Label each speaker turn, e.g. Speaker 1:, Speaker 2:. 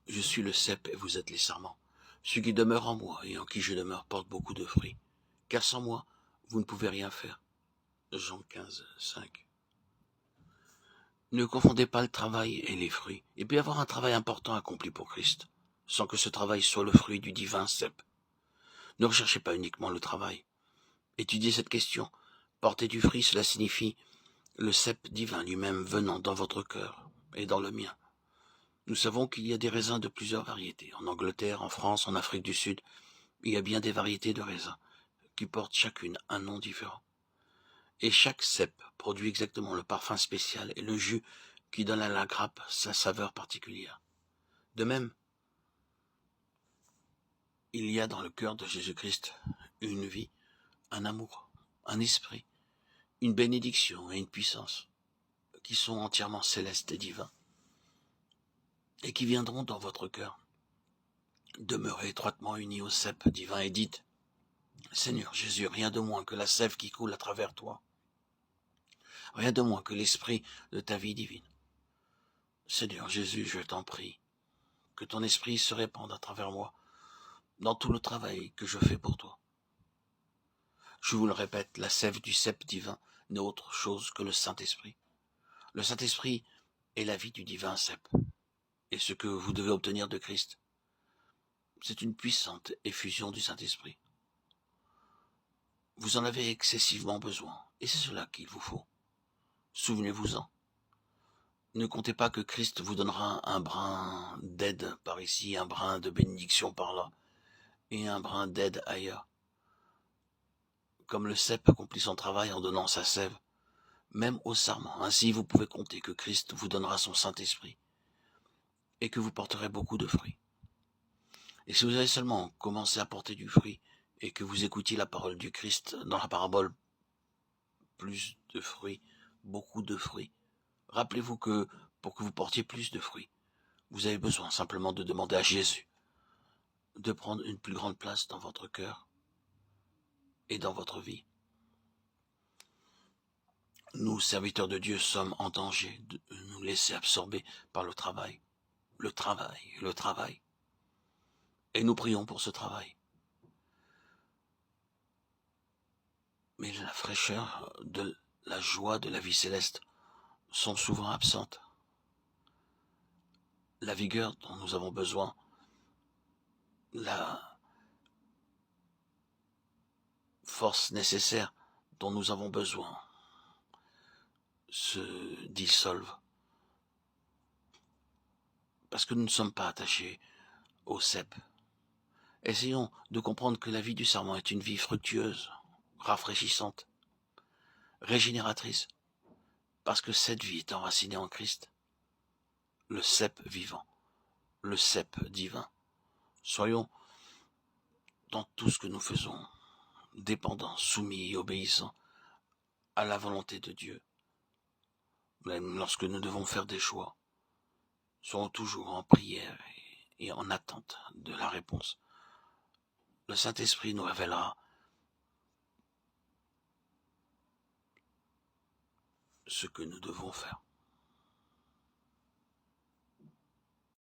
Speaker 1: Je suis le cep et vous êtes les sarments. Celui qui demeure en moi et en qui je demeure porte beaucoup de fruits. Car sans moi, vous ne pouvez rien faire. Jean 15, 5. Ne confondez pas le travail et les fruits. Il peut y avoir un travail important accompli pour Christ, sans que ce travail soit le fruit du divin cep. Ne recherchez pas uniquement le travail. Étudiez cette question. Porter du fruit, cela signifie le cep divin lui-même venant dans votre cœur et dans le mien. Nous savons qu'il y a des raisins de plusieurs variétés. En Angleterre, en France, en Afrique du Sud, il y a bien des variétés de raisins qui portent chacune un nom différent. Et chaque cep produit exactement le parfum spécial et le jus qui donne à la grappe sa saveur particulière. De même, il y a dans le cœur de Jésus-Christ une vie, un amour, un esprit, une bénédiction et une puissance qui sont entièrement célestes et divins et qui viendront dans votre cœur. Demeurez étroitement unis au cep divin et dites: Seigneur Jésus, rien de moins que la sève qui coule à travers toi, rien de moins que l'esprit de ta vie divine. Seigneur Jésus, je t'en prie, que ton esprit se répande à travers moi, dans tout le travail que je fais pour toi. Je vous le répète, la sève du cep divin n'est autre chose que le Saint-Esprit. Le Saint-Esprit est la vie du divin cep, et ce que vous devez obtenir de Christ, c'est une puissante effusion du Saint-Esprit. Vous en avez excessivement besoin, et c'est cela qu'il vous faut. Souvenez-vous-en. Ne comptez pas que Christ vous donnera un brin d'aide par ici, un brin de bénédiction par là, et un brin d'aide ailleurs. Comme le cep accomplit son travail en donnant sa sève, même au sarment. Ainsi, vous pouvez compter que Christ vous donnera son Saint-Esprit, et que vous porterez beaucoup de fruits. Et si vous avez seulement commencé à porter du fruit, et que vous écoutiez la parole du Christ dans la parabole, plus de fruits, beaucoup de fruits, rappelez-vous que pour que vous portiez plus de fruits, vous avez besoin simplement de demander à Jésus de prendre une plus grande place dans votre cœur et dans votre vie. Nous, serviteurs de Dieu, sommes en danger de nous laisser absorber par le travail. Le travail, le travail. Et nous prions pour ce travail. Mais la fraîcheur de la joie de la vie céleste sont souvent absentes. La vigueur dont nous avons besoin, la force nécessaire dont nous avons besoin se dissolvent. Parce que nous ne sommes pas attachés au cep. Essayons de comprendre que la vie du serment est une vie fructueuse, rafraîchissante, régénératrice, parce que cette vie est enracinée en Christ, le cep vivant, le cep divin. Soyons, dans tout ce que nous faisons, dépendants, soumis et obéissants à la volonté de Dieu. Même lorsque nous devons faire des choix, soyons toujours en prière et en attente de la réponse. Le Saint-Esprit nous révélera ce que nous devons faire.